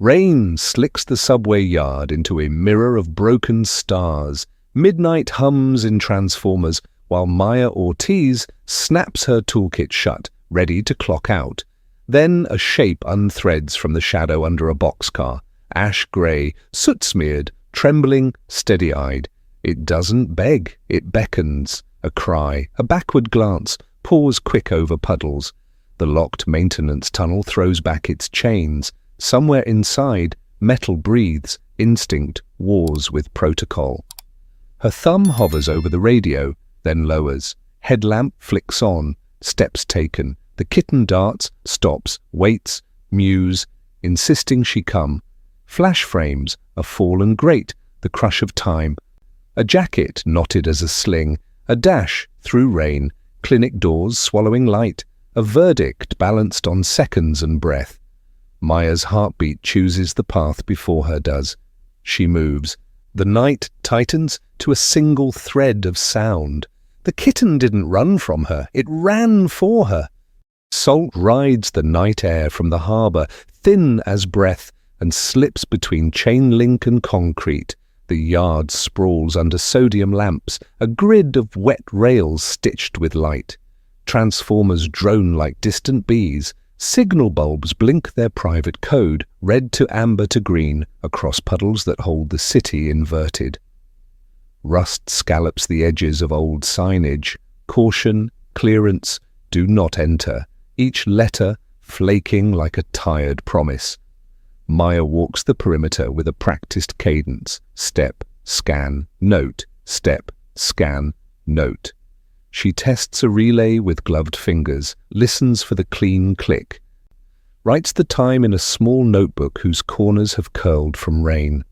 Rain slicks the subway yard into a mirror of broken stars. Midnight hums in transformers, while Maya Ortiz snaps her toolkit shut, ready to clock out. Then a shape unthreads from the shadow under a boxcar. Ash grey, soot-smeared, trembling, steady-eyed. It doesn't beg, it beckons. A cry, a backward glance, pause quick over puddles. The locked maintenance tunnel throws back its chains. Somewhere inside, metal breathes, instinct wars with protocol. Her thumb hovers over the radio, then lowers. Headlamp flicks on, steps taken. The kitten darts, stops, waits, mews, insisting she come. Flash frames, a fallen grate, the crush of time. A jacket knotted as a sling, a dash through rain, clinic doors swallowing light, a verdict balanced on seconds and breath. Maya's heartbeat chooses the path before her does. She moves. The night tightens to a single thread of sound. The kitten didn't run from her, it ran for her. Salt rides the night air from the harbour, thin as breath, and slips between chain link and concrete. The yard sprawls under sodium lamps, a grid of wet rails stitched with light. Transformers drone like distant bees. Signal bulbs blink their private code, red to amber to green, across puddles that hold the city inverted. Rust scallops the edges of old signage. Caution, clearance, do not enter. Each letter flaking like a tired promise. Maya walks the perimeter with a practiced cadence. Step, scan, note, step, scan, note. She tests a relay with gloved fingers, listens for the clean click. Writes the time in a small notebook whose corners have curled from rain.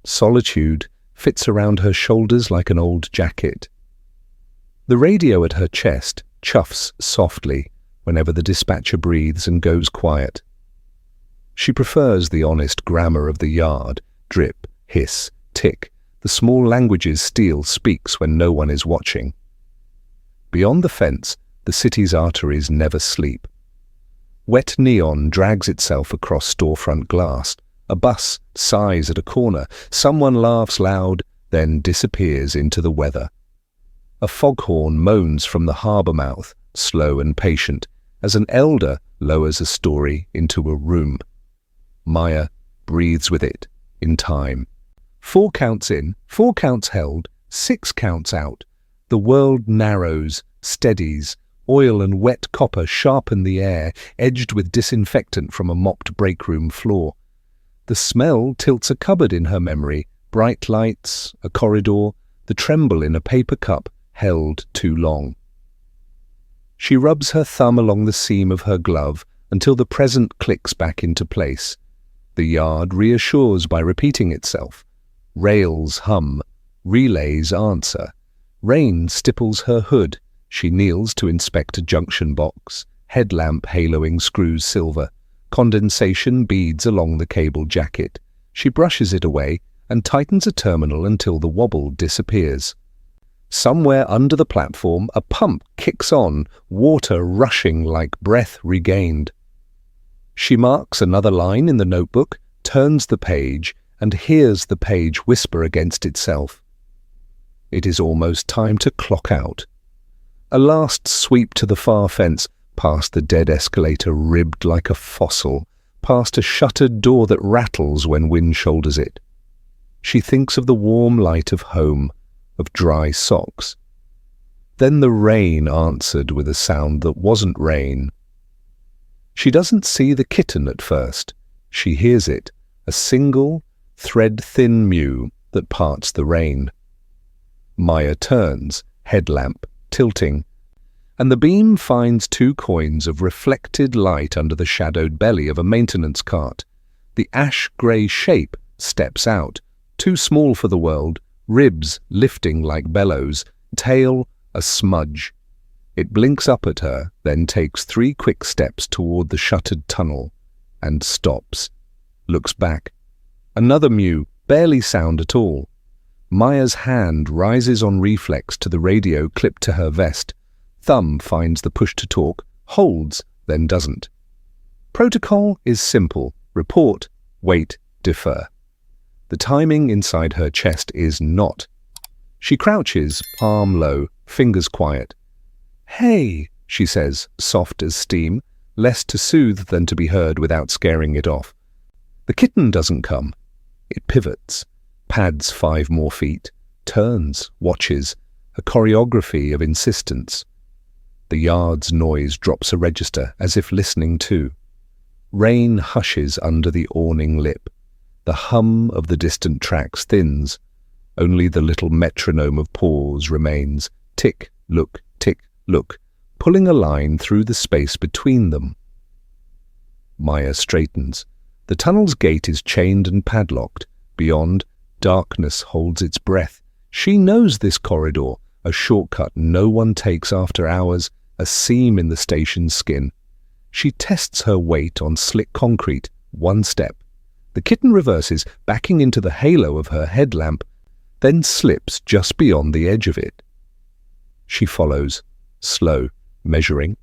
Solitude fits around her shoulders like an old jacket. The radio at her chest chuffs softly whenever the dispatcher breathes and goes quiet. She prefers the honest grammar of the yard, drip, hiss, tick, the small languages steel speaks when no one is watching. Beyond the fence, the city's arteries never sleep. Wet neon drags itself across storefront glass. A bus sighs at a corner. Someone laughs loud, then disappears into the weather. A foghorn moans from the harbour mouth, slow and patient, as an elder lowers a story into a room. Maya breathes with it, in time. 4 counts in, 4 counts held, 6 counts out. The world narrows, steadies. Oil and wet copper sharpen the air, edged with disinfectant from a mopped breakroom floor. The smell tilts a cupboard in her memory, bright lights, a corridor, the tremble in a paper cup held too long. She rubs her thumb along the seam of her glove until the present clicks back into place. The yard reassures by repeating itself. Rails hum, relays answer. Rain stipples her hood. She kneels to inspect a junction box. Headlamp haloing screws silver. Condensation beads along the cable jacket. She brushes it away and tightens a terminal until the wobble disappears. Somewhere under the platform, a pump kicks on, water rushing like breath regained. She marks another line in the notebook, turns the page, and hears the page whisper against itself. It is almost time to clock out. A last sweep to the far fence, past the dead escalator ribbed like a fossil, past a shuttered door that rattles when wind shoulders it. She thinks of the warm light of home, of dry socks. Then the rain answered with a sound that wasn't rain. She doesn't see the kitten at first. She hears it, a single, thread-thin mew that parts the rain. Maya turns, headlamp tilting, and the beam finds 2 coins of reflected light under the shadowed belly of a maintenance cart. The ash-grey shape steps out, too small for the world, ribs lifting like bellows, tail a smudge. It blinks up at her, then takes 3 quick steps toward the shuttered tunnel, and stops. Looks back. Another mew, barely sound at all. Maya's hand rises on reflex to the radio clipped to her vest. Thumb finds the push-to-talk, holds, then doesn't. Protocol is simple. Report, wait, defer. The timing inside her chest is not. She crouches, palm low, fingers quiet. "Hey," she says, soft as steam, less to soothe than to be heard without scaring it off. The kitten doesn't come. It pivots, pads 5 more feet, turns, watches, a choreography of insistence. The yard's noise drops a register, as if listening too. Rain hushes under the awning lip. The hum of the distant tracks thins. Only the little metronome of paws remains, tick, look, pulling a line through the space between them. Maya straightens. The tunnel's gate is chained and padlocked. Beyond, darkness holds its breath. She knows this corridor, a shortcut no one takes after hours, a seam in the station's skin. She tests her weight on slick concrete, 1 step. The kitten reverses, backing into the halo of her headlamp, then slips just beyond the edge of it. She follows, slow, measuring.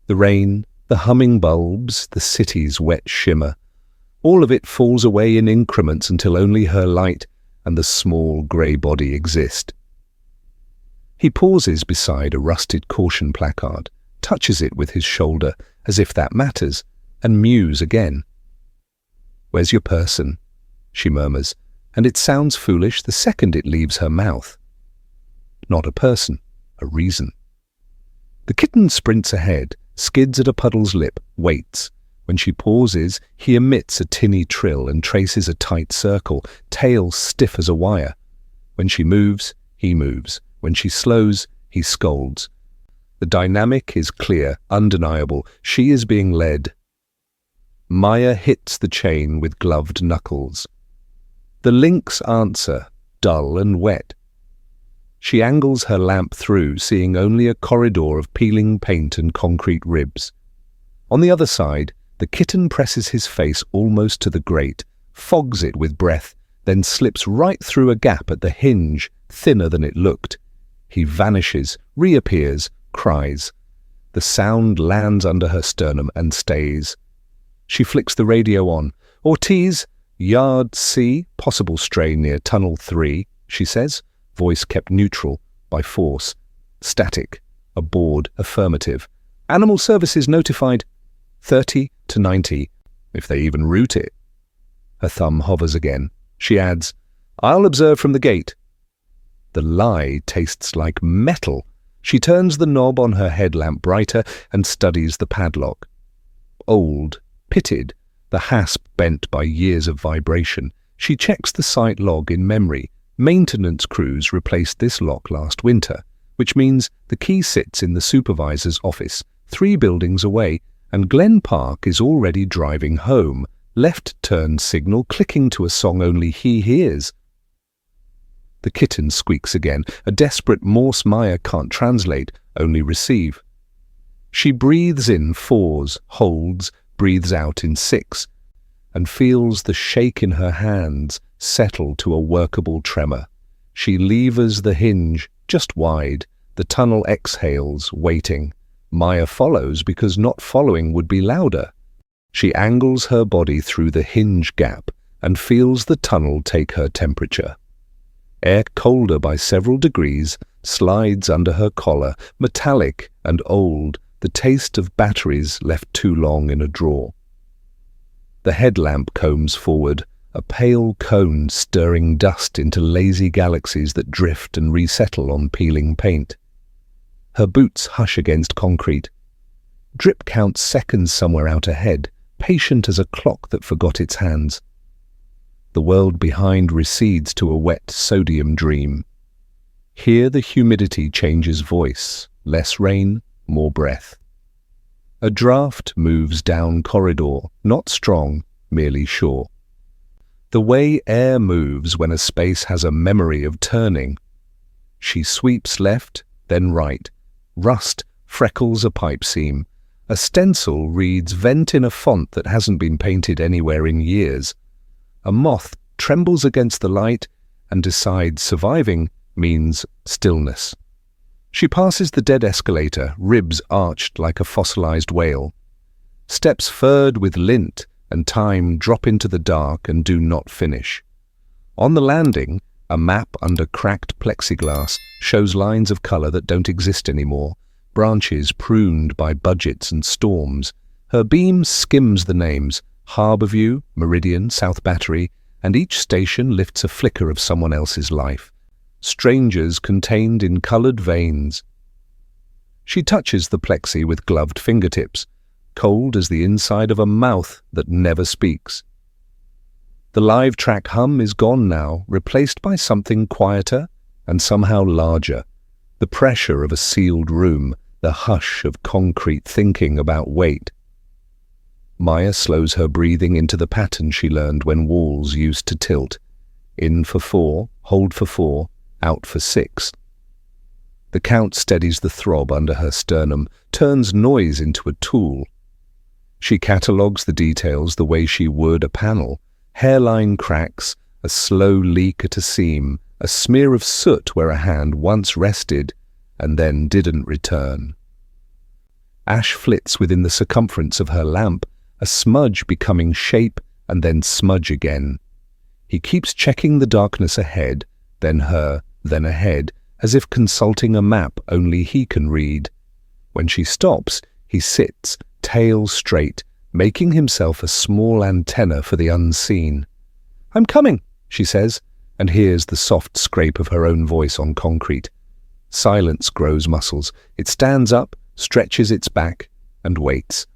The rain, the humming bulbs, the city's wet shimmer, all of it falls away in increments until only her light and the small grey body exist. He pauses beside a rusted caution placard, touches it with his shoulder as if that matters, and mews again. "Where's your person?" she murmurs, and it sounds foolish the second it leaves her mouth. Not a person, a reason. The kitten sprints ahead, skids at a puddle's lip, waits. When she pauses, he emits a tinny trill and traces a tight circle, tail stiff as a wire. When she moves, he moves. When she slows, he scolds. The dynamic is clear, undeniable. She is being led. Maya hits the chain with gloved knuckles. The link's answer, dull and wet. She angles her lamp through, seeing only a corridor of peeling paint and concrete ribs. On the other side, the kitten presses his face almost to the grate, fogs it with breath, then slips right through a gap at the hinge, thinner than it looked. He vanishes, reappears, cries. The sound lands under her sternum and stays. She flicks the radio on. "Ortiz, Yard C, possible stray near Tunnel 3, she says, voice kept neutral, by force. Static. Aboard, affirmative. Animal Services notified. 30 to 90, if they even route it. Her thumb hovers again. She adds, "I'll observe from the gate." The lie tastes like metal. She turns the knob on her headlamp brighter and studies the padlock. Old, pitted, the hasp bent by years of vibration. She checks the site log in memory. Maintenance crews replaced this lock last winter, which means the key sits in the supervisor's office, 3 buildings away, and Glen Park is already driving home, left turn signal clicking to a song only he hears. The kitten squeaks again, a desperate Morse Maya can't translate, only receive. She breathes in 4s, holds, breathes out in 6, and feels the shake in her hands settle to a workable tremor. She levers the hinge, just wide. The tunnel exhales, waiting. Maya follows because not following would be louder. She angles her body through the hinge gap and feels the tunnel take her temperature. Air colder by several degrees slides under her collar, metallic and old, the taste of batteries left too long in a drawer. The headlamp combs forward, a pale cone stirring dust into lazy galaxies that drift and resettle on peeling paint. Her boots hush against concrete. Drip counts seconds somewhere out ahead, patient as a clock that forgot its hands. The world behind recedes to a wet sodium dream. Here the humidity changes voice, less rain, more breath. A draft moves down corridor, not strong, merely sure. The way air moves when a space has a memory of turning. She sweeps left, then right. Rust freckles a pipe seam. A stencil reads vent in a font that hasn't been painted anywhere in years. A moth trembles against the light and decides surviving means stillness. She passes the dead escalator, ribs arched like a fossilized whale. Steps furred with lint, and time drop into the dark and do not finish. On the landing, a map under cracked plexiglass shows lines of color that don't exist anymore, branches pruned by budgets and storms. Her beam skims the names, Harborview, Meridian, South Battery, and each station lifts a flicker of someone else's life. Strangers contained in colored veins. She touches the plexi with gloved fingertips, cold as the inside of a mouth that never speaks. The live track hum is gone now, replaced by something quieter and somehow larger. The pressure of a sealed room, the hush of concrete thinking about weight. Maya slows her breathing into the pattern she learned when walls used to tilt. In for 4, hold for 4, out for 6. The count steadies the throb under her sternum, turns noise into a tool. She catalogues the details the way she would a panel. Hairline cracks, a slow leak at a seam, a smear of soot where a hand once rested and then didn't return. Ash flits within the circumference of her lamp, a smudge becoming shape and then smudge again. He keeps checking the darkness ahead, then her, then ahead, as if consulting a map only he can read. When she stops, he sits, tail straight, making himself a small antenna for the unseen. "I'm coming," she says, and hears the soft scrape of her own voice on concrete. Silence grows muscles. It stands up, stretches its back, and waits.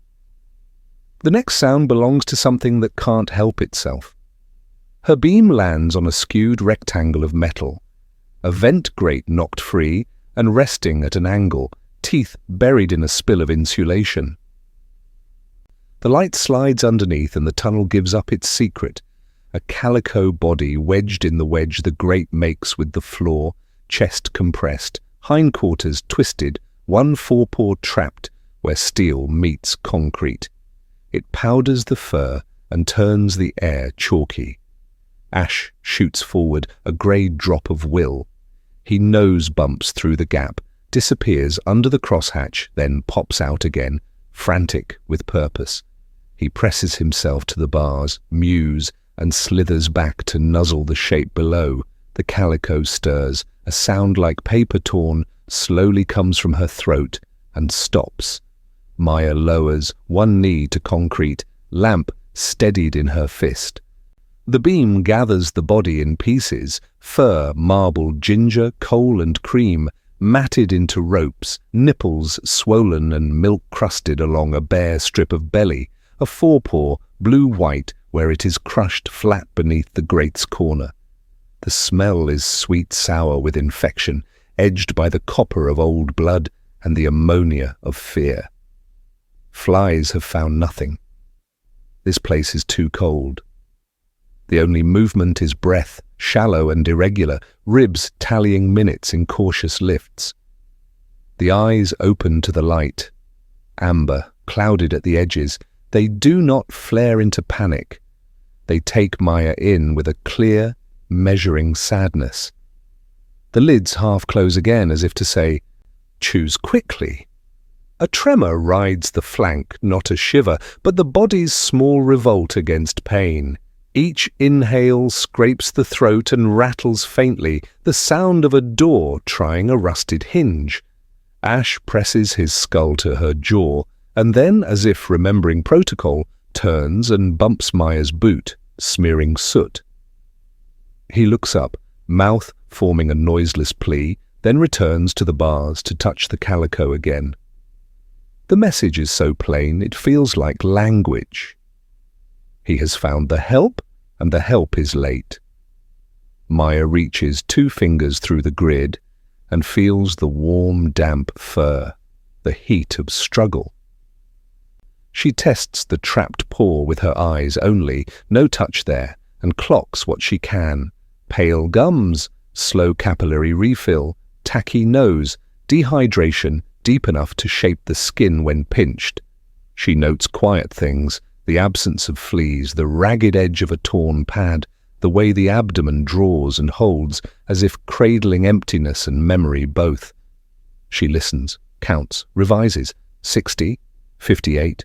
The next sound belongs to something that can't help itself. Her beam lands on a skewed rectangle of metal, a vent grate knocked free and resting at an angle, teeth buried in a spill of insulation. The light slides underneath and the tunnel gives up its secret, a calico body wedged in the wedge the grate makes with the floor, chest compressed, hindquarters twisted, one forepaw trapped where steel meets concrete. It powders the fur and turns the air chalky. Ash shoots forward, a grey drop of will. He nose bumps through the gap, disappears under the crosshatch, then pops out again, frantic with purpose. He presses himself to the bars, mews, and slithers back to nuzzle the shape below. The calico stirs. A sound like paper torn slowly comes from her throat and stops. Maya lowers, one knee to concrete, lamp steadied in her fist. The beam gathers the body in pieces, fur, marble, ginger, coal and cream, matted into ropes, nipples swollen and milk-crusted along a bare strip of belly, a forepaw, blue-white, where it is crushed flat beneath the grate's corner. The smell is sweet-sour with infection, edged by the copper of old blood and the ammonia of fear. Flies have found nothing. This place is too cold. The only movement is breath, shallow and irregular, ribs tallying minutes in cautious lifts. The eyes open to the light. Amber, clouded at the edges, they do not flare into panic. They take Maya in with a clear, measuring sadness. The lids half close again as if to say, "Choose quickly." A tremor rides the flank, not a shiver, but the body's small revolt against pain. Each inhale scrapes the throat and rattles faintly, the sound of a door trying a rusted hinge. Ash presses his skull to her jaw, and then, as if remembering protocol, turns and bumps Maya's boot, smearing soot. He looks up, mouth forming a noiseless plea, then returns to the bars to touch the calico again. The message is so plain it feels like language. He has found the help, and the help is late. Maya reaches 2 fingers through the grid and feels the warm, damp fur, the heat of struggle. She tests the trapped paw with her eyes only, no touch there, and clocks what she can. Pale gums, slow capillary refill, tacky nose, dehydration deep enough to shape the skin when pinched. She notes quiet things, the absence of fleas, the ragged edge of a torn pad, the way the abdomen draws and holds, as if cradling emptiness and memory both. She listens, counts, revises. 60, 58.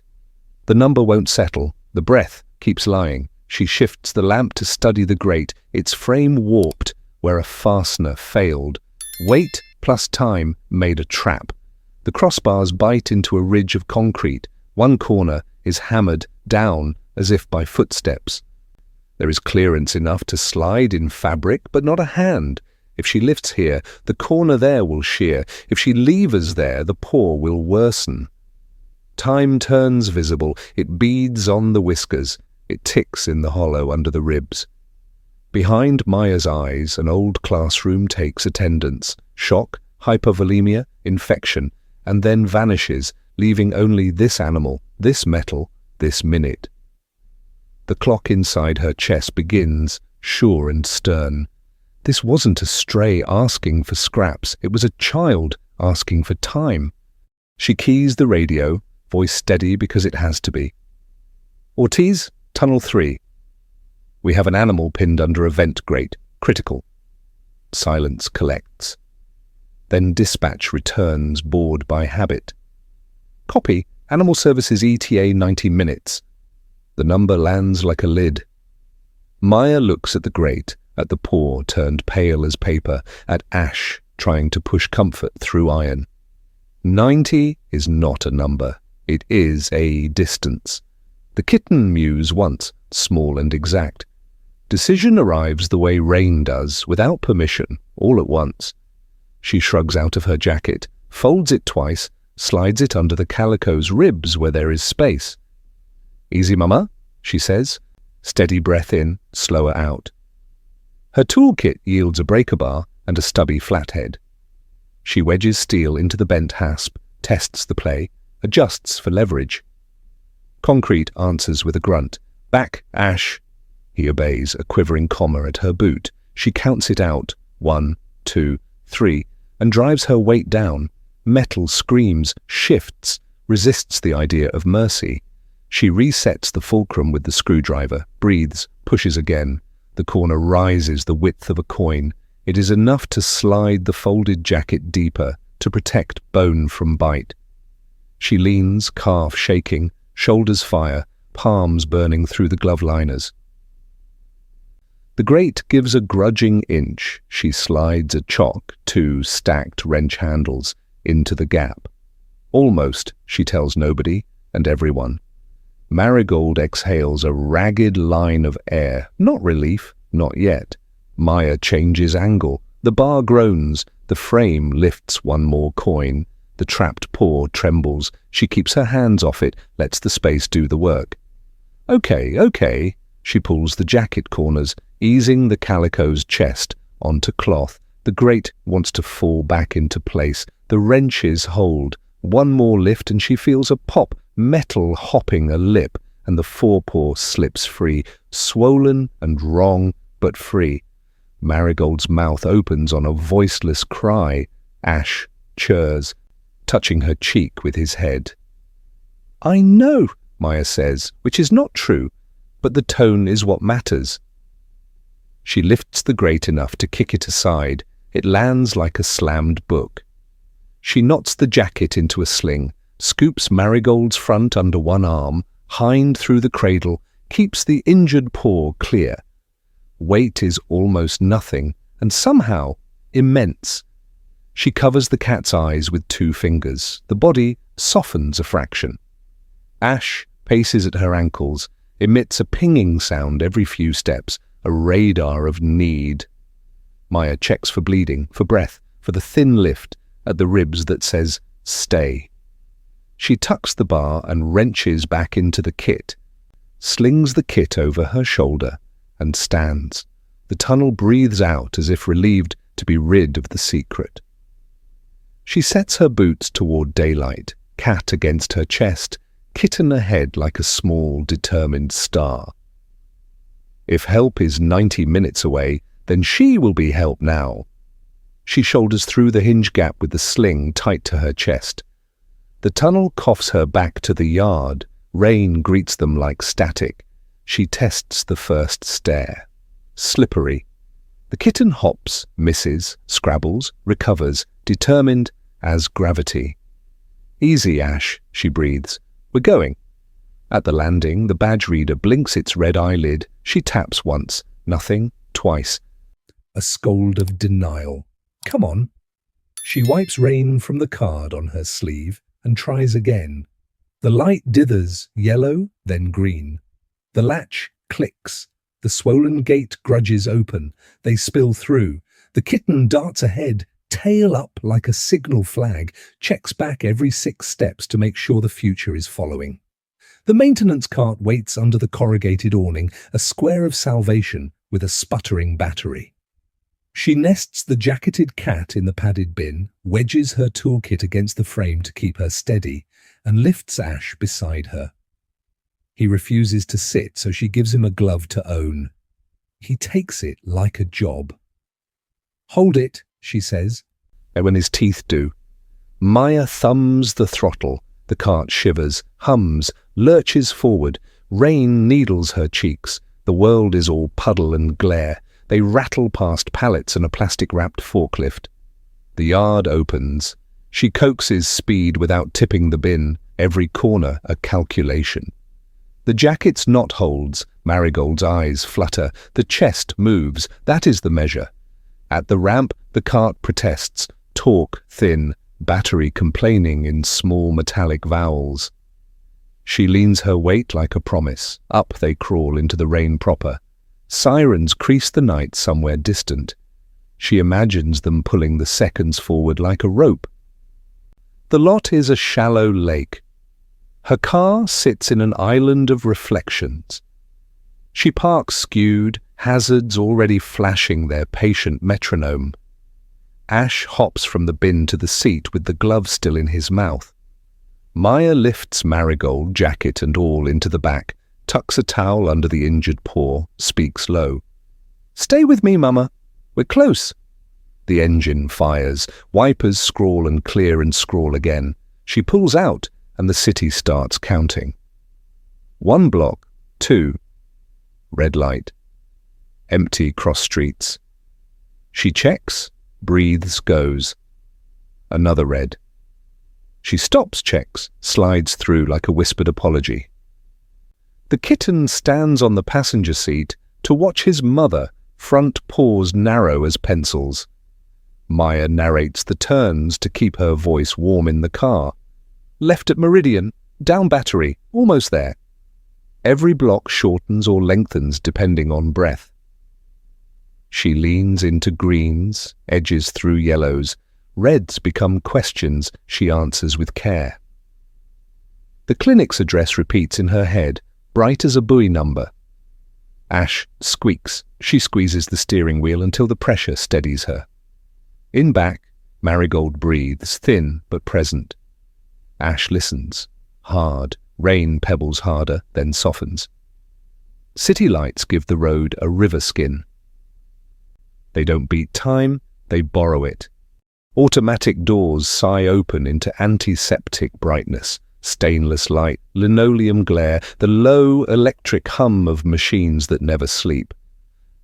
The number won't settle, the breath keeps lying. She shifts the lamp to study the grate, its frame warped where a fastener failed. Weight plus time made a trap. The crossbars bite into a ridge of concrete. One corner is hammered down as if by footsteps. There is clearance enough to slide in fabric, but not a hand. If she lifts here, the corner there will shear. If she levers there, the paw will worsen. Time turns visible. It beads on the whiskers. It ticks in the hollow under the ribs. Behind Maya's eyes, an old classroom takes attendance. Shock, hypovolemia, infection, and then vanishes, leaving only this animal, this metal, this minute. The clock inside her chest begins, sure and stern. This wasn't a stray asking for scraps. It was a child asking for time. She keys the radio, voice steady because it has to be. Ortiz, Tunnel 3. We have an animal pinned under a vent grate. Critical. Silence collects. Then dispatch returns, bored by habit. Copy, Animal Services ETA 90 minutes. The number lands like a lid. Maya looks at the grate, at the paw turned pale as paper, at Ash trying to push comfort through iron. 90 is not a number. It is a distance. The kitten mews once, small and exact. Decision arrives the way rain does, without permission, all at once. She shrugs out of her jacket, folds it twice, slides it under the calico's ribs where there is space. Easy, mama, she says. Steady breath in, slower out. Her toolkit yields a breaker bar and a stubby flathead. She wedges steel into the bent hasp, tests the play, adjusts for leverage. Concrete answers with a grunt. Back, Ash. He obeys, a quivering comma at her boot. She counts it out, 1, 2, 3, and drives her weight down. Metal screams, shifts, resists the idea of mercy. She resets the fulcrum with the screwdriver, breathes, pushes again. The corner rises the width of a coin. It is enough to slide the folded jacket deeper, to protect bone from bite. She leans, calf shaking, shoulders fire, palms burning through the glove liners. The grate gives a grudging inch. She slides a chock, 2 stacked wrench handles, into the gap. Almost, she tells nobody and everyone. Marigold exhales a ragged line of air. Not relief, not yet. Maya changes angle. The bar groans. The frame lifts one more coin. The trapped paw trembles. She keeps her hands off it, lets the space do the work. Okay. She pulls the jacket corners, easing the calico's chest onto cloth. The grate wants to fall back into place. The wrenches hold. One more lift and she feels a pop, metal hopping a lip, and the forepaw slips free, swollen and wrong, but free. Marigold's mouth opens on a voiceless cry. Ash churs, touching her cheek with his head. I know, Maya says, which is not true, but the tone is what matters. She lifts the grate enough to kick it aside. It lands like a slammed book. She knots the jacket into a sling, scoops Marigold's front under one arm, hind through the cradle, keeps the injured paw clear. Weight is almost nothing, and somehow immense. She covers the cat's eyes with 2 fingers. The body softens a fraction. Ash paces at her ankles, emits a pinging sound every few steps, a radar of need. Maya checks for bleeding, for breath, for the thin lift at the ribs that says, stay. She tucks the bar and wrenches back into the kit, slings the kit over her shoulder, and stands. The tunnel breathes out as if relieved to be rid of the secret. She sets her boots toward daylight, cat against her chest, kitten ahead like a small, determined star. If help is 90 minutes away, then she will be help now. She shoulders through the hinge gap with the sling tight to her chest. The tunnel coughs her back to the yard. Rain greets them like static. She tests the first stair. Slippery. The kitten hops, misses, scrabbles, recovers, determined as gravity. Easy, Ash, she breathes. We're going. At the landing, the badge reader blinks its red eyelid. She taps once. Nothing. Twice. A scold of denial. Come on. She wipes rain from the card on her sleeve and tries again. The light dithers, yellow, then green. The latch clicks. The swollen gate grudges open. They spill through. The kitten darts ahead, tail up like a signal flag, checks back every 6 steps to make sure the future is following. The maintenance cart waits under the corrugated awning, a square of salvation with a sputtering battery. She nests the jacketed cat in the padded bin, wedges her toolkit against the frame to keep her steady, and lifts Ash beside her. He refuses to sit, so she gives him a glove to own. He takes it like a job. Hold it, she says. And when his teeth do. Maya thumbs the throttle. The cart shivers, hums, lurches forward. Rain needles her cheeks. The world is all puddle and glare. They rattle past pallets and a plastic-wrapped forklift. The yard opens. She coaxes speed without tipping the bin. Every corner a calculation. The jacket's knot holds. Marigold's eyes flutter. The chest moves. That is the measure. At the ramp, the cart protests. Torque thin. Battery complaining in small metallic vowels. She leans her weight like a promise. Up they crawl into the rain proper. Sirens crease the night somewhere distant. She imagines them pulling the seconds forward like a rope. The lot is a shallow lake. Her car sits in an island of reflections. She parks skewed, hazards already flashing their patient metronome. Ash hops from the bin to the seat with the glove still in his mouth. Maya lifts Marigold, jacket and all, into the back, tucks a towel under the injured paw, speaks low. "Stay with me, Mama. We're close." The engine fires. Wipers scrawl and clear and scrawl again. She pulls out, and the city starts counting. 1 block, 2. Red light. Empty cross streets. She checks, breathes, goes. Another red. She stops, checks, slides through like a whispered apology. The kitten stands on the passenger seat to watch his mother, front paws narrow as pencils. Maya narrates the turns to keep her voice warm in the car. Left at Meridian, down battery, almost there. Every block shortens or lengthens depending on breath. She leans into greens, edges through yellows. Reds become questions she answers with care. The clinic's address repeats in her head, bright as a buoy number. Ash squeaks. She squeezes the steering wheel until the pressure steadies her. In back, Marigold breathes, thin but present. Ash listens. Hard. Rain pebbles harder, then softens. City lights give the road a river skin. They don't beat time, they borrow it. Automatic doors sigh open into antiseptic brightness, stainless light, linoleum glare, the low electric hum of machines that never sleep.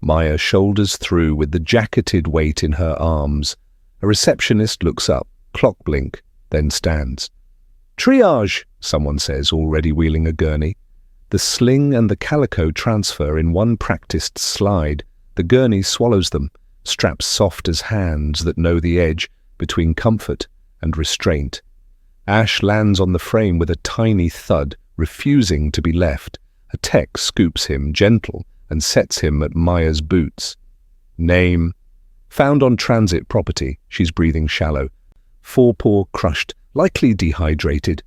Maya shoulders through with the jacketed weight in her arms. A receptionist looks up, clock blink, then stands. "Triage," someone says, already wheeling a gurney. The sling and the calico transfer in one practiced slide. The gurney swallows them, straps soft as hands that know the edge between comfort and restraint. Ash lands on the frame with a tiny thud, refusing to be left. A tech scoops him, gentle, and sets him at Maya's boots. Name. Found on transit property. She's breathing shallow. Forepaw crushed, likely dehydrated.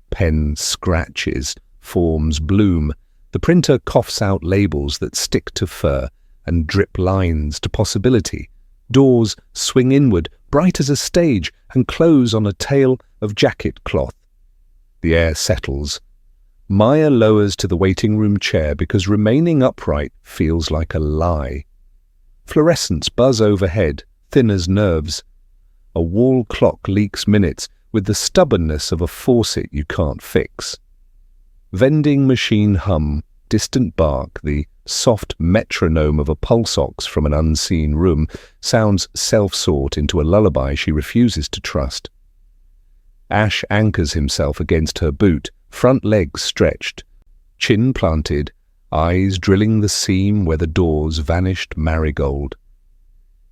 Pen scratches, forms bloom. The printer coughs out labels that stick to fur and drip lines to possibility. Doors swing inward, bright as a stage, and close on a tail of jacket cloth. The air settles. Maya lowers to the waiting room chair because remaining upright feels like a lie. Fluorescents buzz overhead, thin as nerves. A wall clock leaks minutes with the stubbornness of a faucet you can't fix. Vending machine hum, distant bark, the soft metronome of a pulse ox from an unseen room, sounds self-sought into a lullaby she refuses to trust. Ash anchors himself against her boot, front legs stretched, chin planted, eyes drilling the seam where the doors vanished Marigold.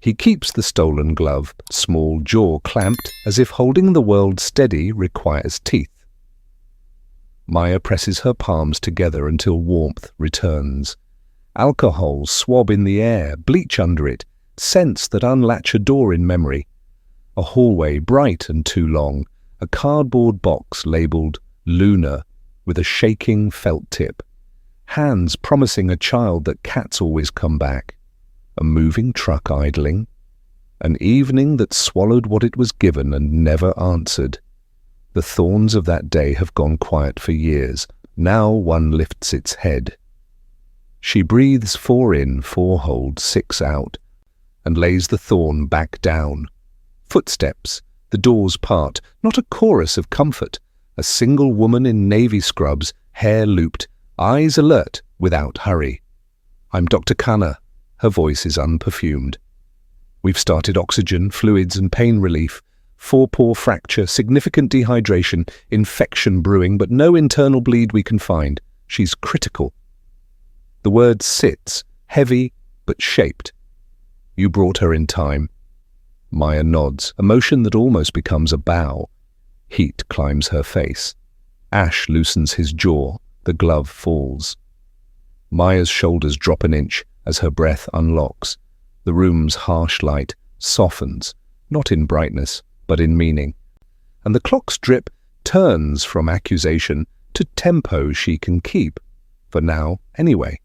He keeps the stolen glove, small jaw clamped as if holding the world steady requires teeth. Maya presses her palms together until warmth returns. Alcohol swab in the air, bleach under it, scents that unlatch a door in memory. A hallway bright and too long, a cardboard box labelled Luna with a shaking felt tip. Hands promising a child that cats always come back. A moving truck idling. An evening that swallowed what it was given and never answered. The thorns of that day have gone quiet for years. Now one lifts its head. She breathes 4 in, 4 hold, 6 out, and lays the thorn back down. Footsteps, the doors part, not a chorus of comfort. A single woman in navy scrubs, hair looped, eyes alert, without hurry. "I'm Dr. Khanna." Her voice is unperfumed. "We've started oxygen, fluids and pain relief. Forepaw fracture, significant dehydration, infection brewing, but no internal bleed we can find. She's critical." The word sits, heavy but shaped. "You brought her in time." Maya nods, a motion that almost becomes a bow. Heat climbs her face. Ash loosens his jaw. The glove falls. Maya's shoulders drop an inch as her breath unlocks. The room's harsh light softens, not in brightness, but in meaning. And the clock's drip turns from accusation to tempo she can keep. For now, anyway.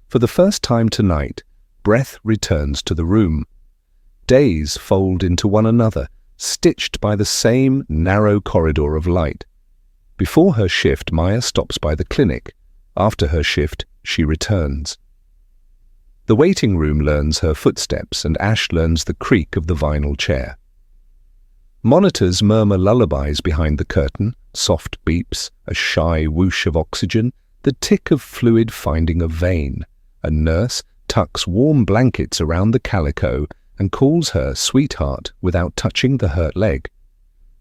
For the first time tonight, breath returns to the room. Days fold into one another, stitched by the same narrow corridor of light. Before her shift, Maya stops by the clinic. After her shift, she returns. The waiting room learns her footsteps, and Ash learns the creak of the vinyl chair. Monitors murmur lullabies behind the curtain, soft beeps, a shy whoosh of oxygen, the tick of fluid finding a vein. A nurse tucks warm blankets around the calico and calls her sweetheart without touching the hurt leg.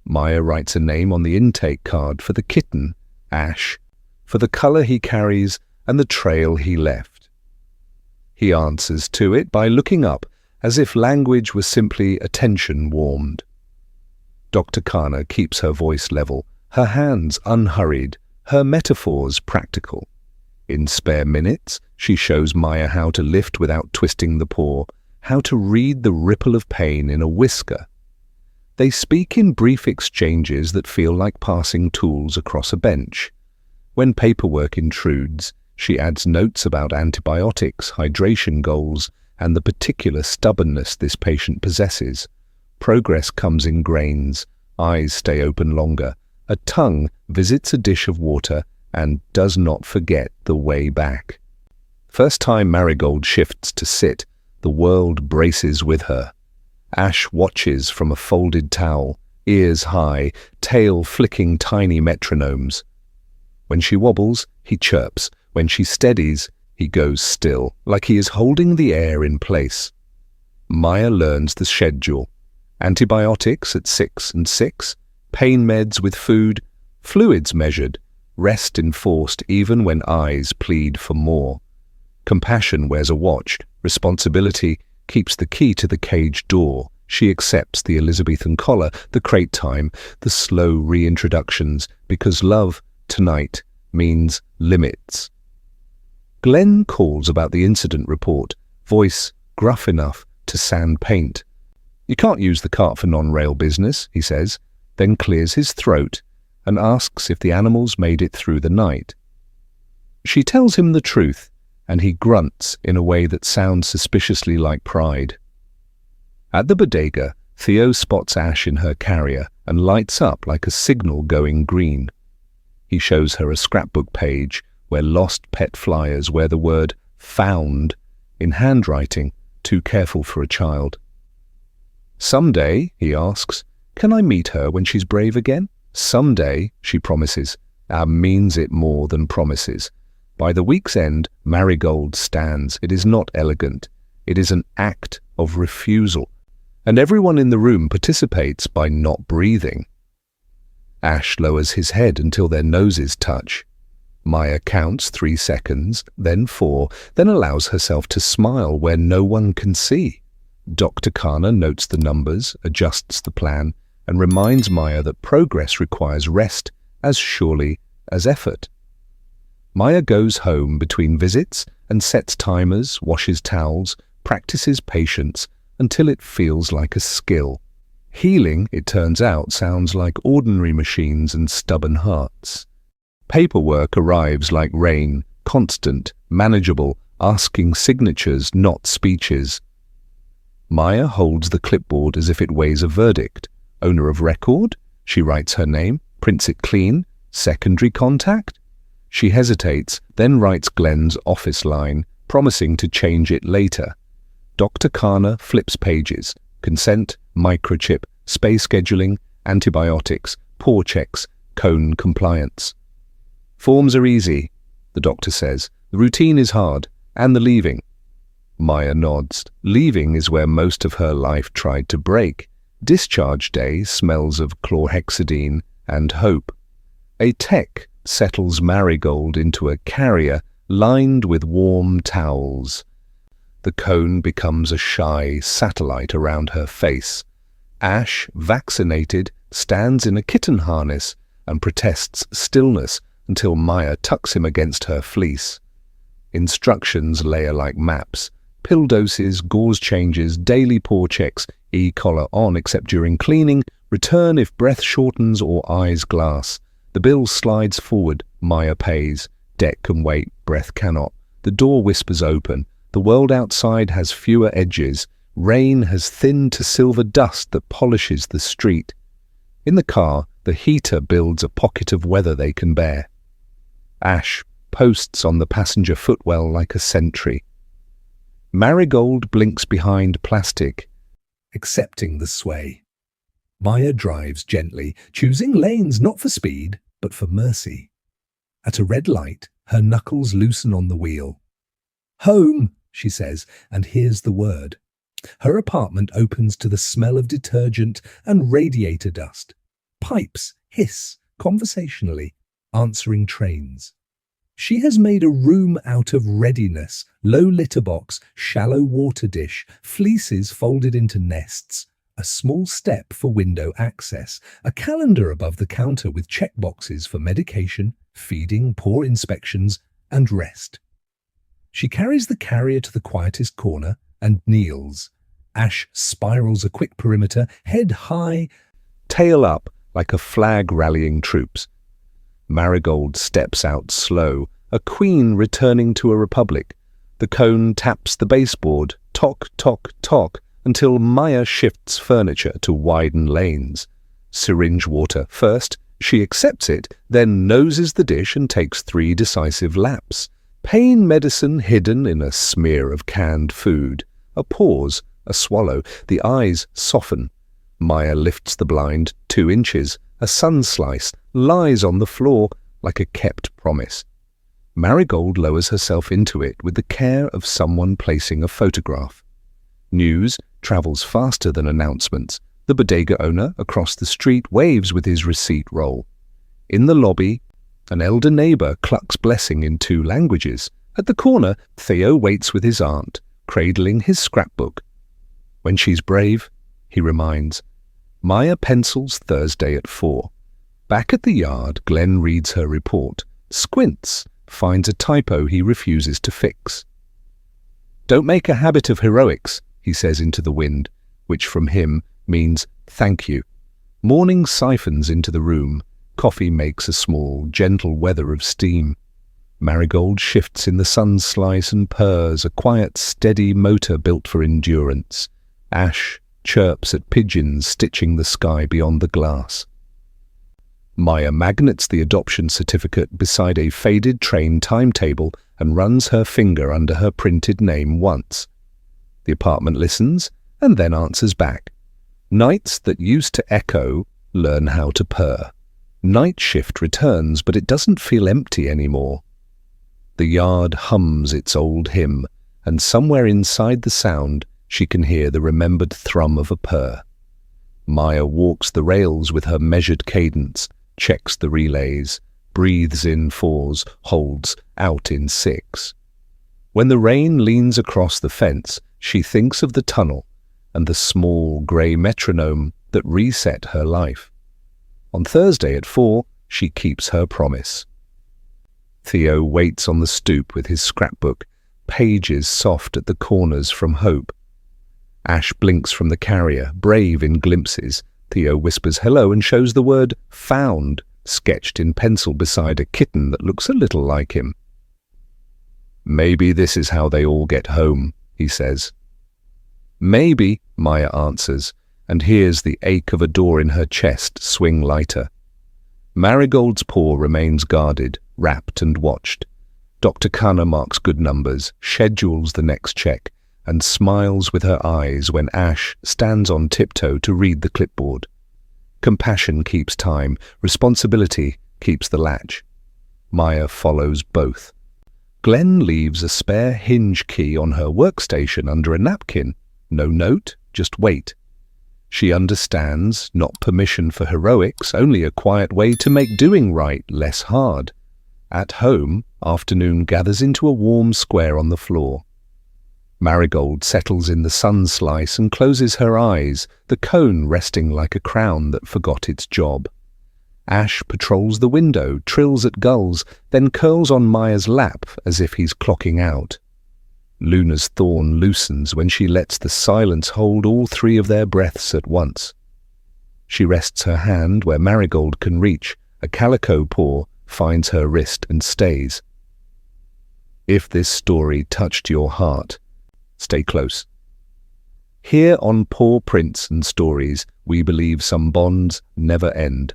Maya writes a name on the intake card for the kitten, Ash, for the color he carries and the trail he left. He answers to it by looking up, as if language was simply attention warmed. Dr. Khanna keeps her voice level, her hands unhurried, her metaphors practical. In spare minutes, she shows Maya how to lift without twisting the paw, how to read the ripple of pain in a whisker. They speak in brief exchanges that feel like passing tools across a bench. When paperwork intrudes, she adds notes about antibiotics, hydration goals, and the particular stubbornness this patient possesses. Progress comes in grains, eyes stay open longer, a tongue visits a dish of water and does not forget the way back. First time Marigold shifts to sit, the world braces with her. Ash watches from a folded towel, ears high, tail flicking tiny metronomes. When she wobbles, he chirps. When she steadies, he goes still, like he is holding the air in place. Maya learns the schedule. Antibiotics at 6 and 6, pain meds with food, fluids measured, rest enforced even when eyes plead for more. Compassion wears a watch, responsibility keeps the key to the cage door. She accepts the Elizabethan collar, the crate time, the slow reintroductions, because love, tonight, means limits. Glenn calls about the incident report, voice gruff enough to sand paint. "You can't use the cart for non-rail business," he says, then clears his throat and asks if the animals made it through the night. She tells him the truth, and he grunts in a way that sounds suspiciously like pride. At the bodega, Theo spots Ash in her carrier and lights up like a signal going green. He shows her a scrapbook page where lost pet flyers wear the word "found" in handwriting, too careful for a child. "Someday," he asks, "can I meet her when she's brave again?" "Someday," she promises, and means it more than promises. By the week's end, Marigold stands. It is not elegant. It is an act of refusal, and everyone in the room participates by not breathing. Ash lowers his head until their noses touch. Maya counts 3 seconds, then 4, then allows herself to smile where no one can see. Dr. Khanna notes the numbers, adjusts the plan, and reminds Maya that progress requires rest as surely as effort. Maya goes home between visits and sets timers, washes towels, practices patience until it feels like a skill. Healing, it turns out, sounds like ordinary machines and stubborn hearts. Paperwork arrives like rain, constant, manageable, asking signatures, not speeches. Maya holds the clipboard as if it weighs a verdict. Owner of record? She writes her name, prints it clean. Secondary contact? She hesitates, then writes Glenn's office line, promising to change it later. Dr. Khanna flips pages. Consent, microchip, space scheduling, antibiotics, paw checks, cone compliance. Forms are easy, the doctor says. The routine is hard, and the leaving. Maya nods. Leaving is where most of her life tried to break. Discharge day smells of chlorhexidine and hope. A tech settles Marigold into a carrier lined with warm towels. The cone becomes a shy satellite around her face. Ash, vaccinated, stands in a kitten harness and protests stillness until Maya tucks him against her fleece. Instructions layer like maps. Pill doses, gauze changes, daily paw checks, e-collar on except during cleaning, return if breath shortens or eyes glass. The bill slides forward, Maya pays. Debt can wait, breath cannot. The door whispers open. The world outside has fewer edges. Rain has thinned to silver dust that polishes the street. In the car, the heater builds a pocket of weather they can bear. Ash posts on the passenger footwell like a sentry. Marigold blinks behind plastic, accepting the sway. Maya drives gently, choosing lanes not for speed, but for mercy. At a red light, her knuckles loosen on the wheel. Home, she says, and hears the word. Her apartment opens to the smell of detergent and radiator dust. Pipes hiss conversationally, answering trains. She has made a room out of readiness, low litter box, shallow water dish, fleeces folded into nests, a small step for window access, a calendar above the counter with checkboxes for medication, feeding, paw inspections, and rest. She carries the carrier to the quietest corner and kneels. Ash spirals a quick perimeter, head high, tail up like a flag rallying troops. Marigold steps out slow, a queen returning to a republic. The cone taps the baseboard, tock, tock, tock, until Maya shifts furniture to widen lanes. Syringe water first, she accepts it, then noses the dish and takes 3 decisive laps. Pain medicine hidden in a smear of canned food. A pause, a swallow, the eyes soften. Maya lifts the blind 2 inches. A sun slice lies on the floor like a kept promise. Marigold lowers herself into it with the care of someone placing a photograph. News travels faster than announcements. The bodega owner across the street waves with his receipt roll. In the lobby, an elder neighbor clucks blessing in 2 languages. At the corner, Theo waits with his aunt, cradling his scrapbook. When she's brave, he reminds. Maya pencils Thursday at 4. Back at the yard, Glenn reads her report, squints, finds a typo he refuses to fix. Don't make a habit of heroics, he says into the wind, which from him means thank you. Morning siphons into the room. Coffee makes a small, gentle weather of steam. Marigold shifts in the sun slice and purrs, a quiet, steady motor built for endurance. Ash chirps at pigeons stitching the sky beyond the glass. Maya magnets the adoption certificate beside a faded train timetable and runs her finger under her printed name once. The apartment listens and then answers back. Nights that used to echo learn how to purr. Night shift returns, but it doesn't feel empty anymore. The yard hums its old hymn, and somewhere inside the sound she can hear the remembered thrum of a purr. Maya walks the rails with her measured cadence, checks the relays, breathes in 4s, holds out in 6. When the rain leans across the fence, she thinks of the tunnel and the small grey metronome that reset her life. On Thursday at 4, she keeps her promise. Theo waits on the stoop with his scrapbook, pages soft at the corners from hope. Ash blinks from the carrier, brave in glimpses. Theo whispers hello and shows the word found, sketched in pencil beside a kitten that looks a little like him. Maybe this is how they all get home, he says. Maybe, Maya answers, and hears the ache of a door in her chest swing lighter. Marigold's paw remains guarded, wrapped and watched. Dr. Khanna marks good numbers, schedules the next check, and smiles with her eyes when Ash stands on tiptoe to read the clipboard. Compassion keeps time, responsibility keeps the latch. Maya follows both. Glenn leaves a spare hinge key on her workstation under a napkin. No note, just wait. She understands, not permission for heroics, only a quiet way to make doing right less hard. At home, afternoon gathers into a warm square on the floor. Marigold settles in the sun slice and closes her eyes, the cone resting like a crown that forgot its job. Ash patrols the window, trills at gulls, then curls on Maya's lap as if he's clocking out. Luna's thorn loosens when she lets the silence hold all 3 of their breaths at once. She rests her hand where Marigold can reach. A calico paw finds her wrist and stays. If this story touched your heart, stay close. Here on Paw Prints and Stories, we believe some bonds never end.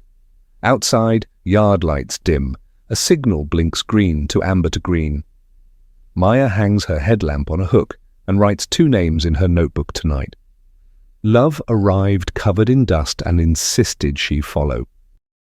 Outside, yard lights dim. A signal blinks green to amber to green. Maya hangs her headlamp on a hook and writes 2 names in her notebook tonight. Love arrived covered in dust and insisted she follow.